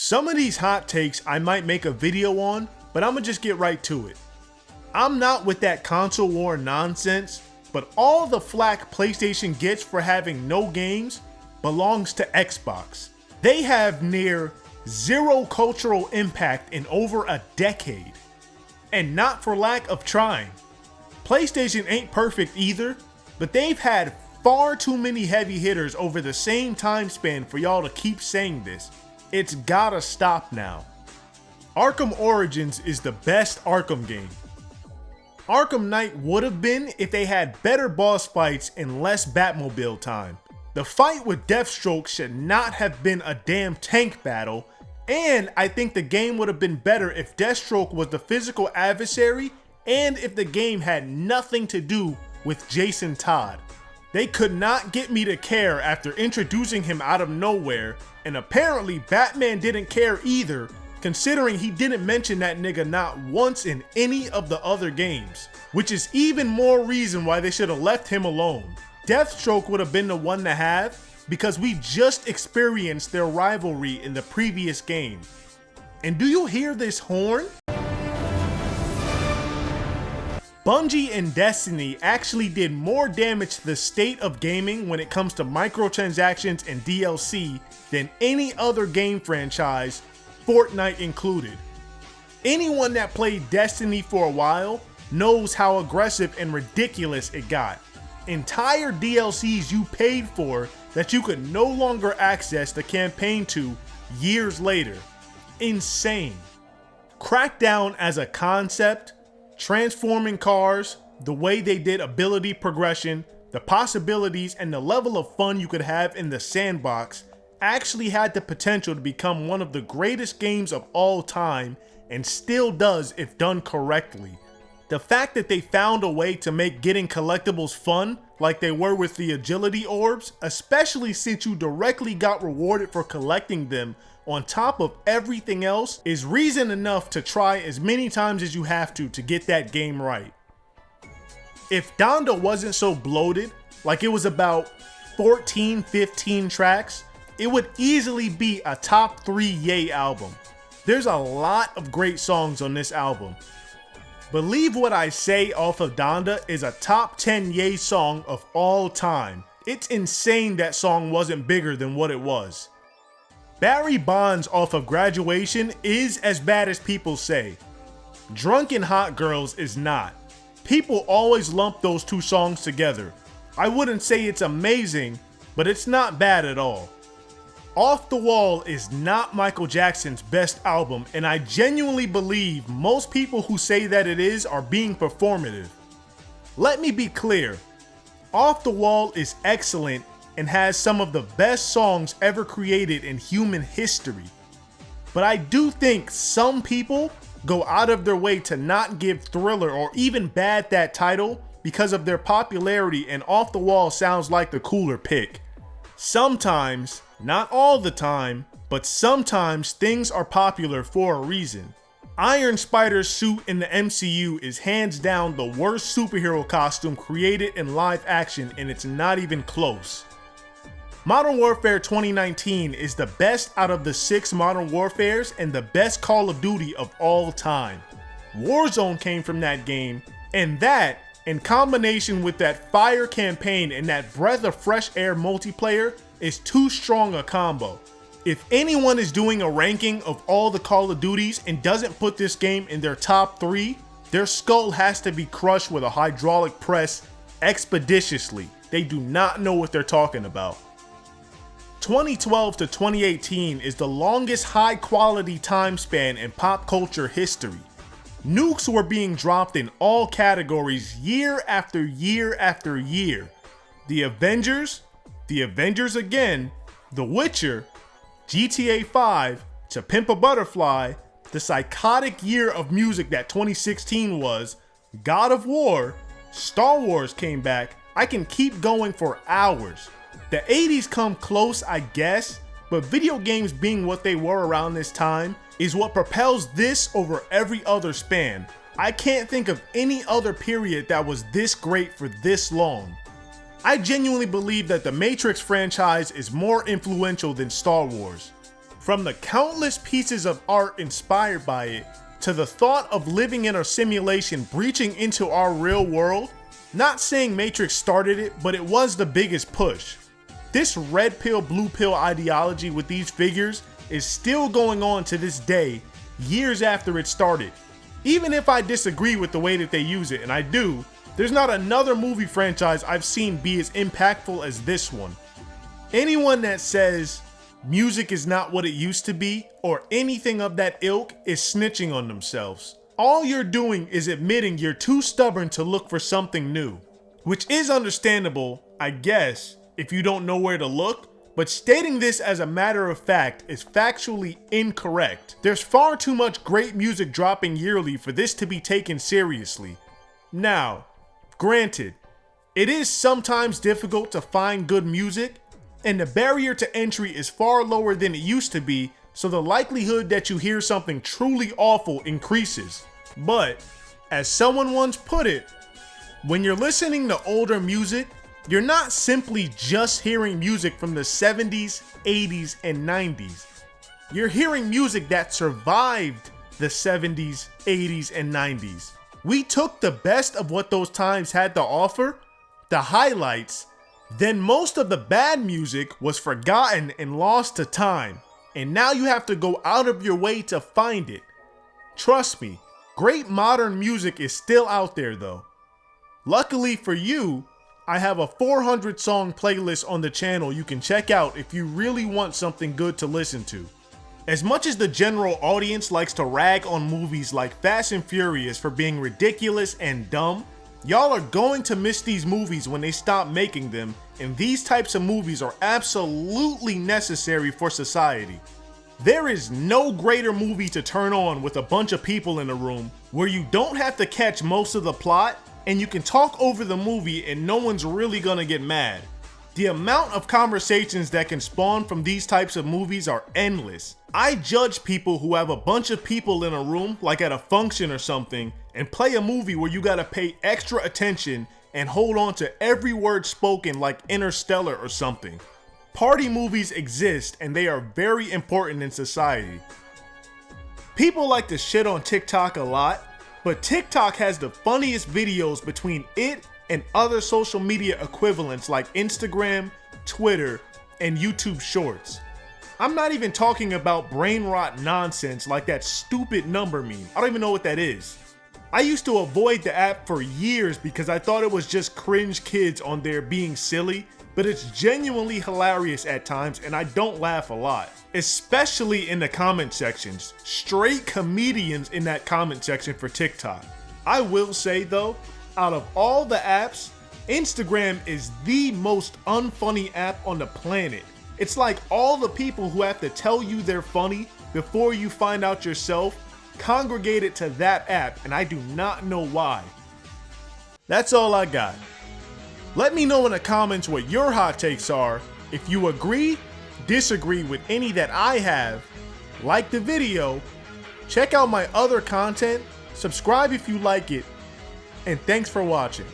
Some of these hot takes I might make a video on, but I'ma just get right to it. I'm not with that console war nonsense, but all the flack PlayStation gets for having no games belongs to Xbox. They have near zero cultural impact in over a decade, and not for lack of trying. PlayStation ain't perfect either, but they've had far too many heavy hitters over the same time span for y'all to keep saying this. It's gotta stop now. Arkham Origins is the best Arkham game. Arkham Knight would have been if they had better boss fights and less Batmobile time. The fight with Deathstroke should not have been a damn tank battle, and I think the game would have been better if Deathstroke was the physical adversary and if the game had nothing to do with Jason Todd. They could not get me to care after introducing him out of nowhere, and apparently Batman didn't care either, considering he didn't mention that nigga not once in any of the other games, which is even more reason why they should have left him alone. Deathstroke would have been the one to have, because we just experienced their rivalry in the previous game. And do you hear this horn? Bungie and Destiny actually did more damage to the state of gaming when it comes to microtransactions and DLC than any other game franchise, Fortnite included. Anyone that played Destiny for a while knows how aggressive and ridiculous it got. Entire DLCs you paid for that you could no longer access the campaign to years later. Insane. Crackdown as a concept, transforming cars, the way they did ability progression, the possibilities and the level of fun you could have in the sandbox actually had the potential to become one of the greatest games of all time, and still does if done correctly. The fact that they found a way to make getting collectibles fun, like they were with the agility orbs, especially since you directly got rewarded for collecting them on top of everything else, is reason enough to try as many times as you have to get that game right. If Donda wasn't so bloated, like it was about 14, 15 tracks, it would easily be a top 3 Ye album. There's a lot of great songs on this album. Believe What I Say off of Donda is a top 10 Ye song of all time. It's insane that song wasn't bigger than what it was. Barry Bonds off of Graduation is as bad as people say. Drunken Hot Girls is not. People always lump those two songs together. I wouldn't say it's amazing, but it's not bad at all. Off the Wall is not Michael Jackson's best album, and I genuinely believe most people who say that it is are being performative. Let me be clear, Off the Wall is excellent and has some of the best songs ever created in human history. But I do think some people go out of their way to not give Thriller or even Bad that title because of their popularity, and Off the Wall sounds like the cooler pick. Sometimes, not all the time, but sometimes things are popular for a reason. Iron Spider's suit in the MCU is hands down the worst superhero costume created in live action, and it's not even close. Modern Warfare 2019 is the best out of the 6 Modern Warfares and the best Call of Duty of all time. Warzone came from that game, and that, in combination with that fire campaign and that breath of fresh air multiplayer, is too strong a combo. If anyone is doing a ranking of all the Call of Duties and doesn't put this game in their top 3, their skull has to be crushed with a hydraulic press expeditiously. They do not know what they're talking about. 2012 to 2018 is the longest high quality time span in pop culture history. Nukes were being dropped in all categories year after year after year. The Avengers again, The Witcher, GTA 5, To Pimp a Butterfly, the psychotic year of music that 2016 was, God of War, Star Wars came back. I can keep going for hours. The 80s come close, I guess, but video games being what they were around this time is what propels this over every other span. I can't think of any other period that was this great for this long. I genuinely believe that the Matrix franchise is more influential than Star Wars. From the countless pieces of art inspired by it, to the thought of living in a simulation breaching into our real world, not saying Matrix started it, but it was the biggest push. This red pill, blue pill ideology with these figures is still going on to this day, years after it started. Even if I disagree with the way that they use it, and I do, there's not another movie franchise I've seen be as impactful as this one. Anyone that says music is not what it used to be, or anything of that ilk, is snitching on themselves. All you're doing is admitting you're too stubborn to look for something new. Which is understandable, I guess, if you don't know where to look, but stating this as a matter of fact is factually incorrect. There's far too much great music dropping yearly for this to be taken seriously. Now, granted, it is sometimes difficult to find good music, and the barrier to entry is far lower than it used to be, so the likelihood that you hear something truly awful increases. But, as someone once put it, when you're listening to older music, you're not simply just hearing music from the 70s, 80s, and 90s. You're hearing music that survived the 70s, 80s, and 90s. We took the best of what those times had to offer, the highlights, then most of the bad music was forgotten and lost to time, and now you have to go out of your way to find it. Trust me, great modern music is still out there though. Luckily for you, I have a 400 song playlist on the channel you can check out if you really want something good to listen to. As much as the general audience likes to rag on movies like Fast and Furious for being ridiculous and dumb, y'all are going to miss these movies when they stop making them, and these types of movies are absolutely necessary for society. There is no greater movie to turn on with a bunch of people in a room where you don't have to catch most of the plot and you can talk over the movie and no one's really gonna get mad. The amount of conversations that can spawn from these types of movies are endless. I judge people who have a bunch of people in a room, like at a function or something, and play a movie where you gotta pay extra attention and hold on to every word spoken like Interstellar or something. Party movies exist and they are very important in society. People like to shit on TikTok a lot, but TikTok has the funniest videos between it and other social media equivalents like Instagram, Twitter, and YouTube Shorts. I'm not even talking about brain rot nonsense like that stupid number meme. I don't even know what that is. I used to avoid the app for years because I thought it was just cringe kids on there being silly, but it's genuinely hilarious at times and I don't laugh a lot. Especially in the comment sections. Straight comedians in that comment section for TikTok. I will say though, out of all the apps, Instagram is the most unfunny app on the planet. It's like all the people who have to tell you they're funny before you find out yourself congregated to that app, and I do not know why. That's all I got. Let me know in the comments what your hot takes are. If you agree, disagree with any that I have, like the video, check out my other content, subscribe if you like it, and thanks for watching.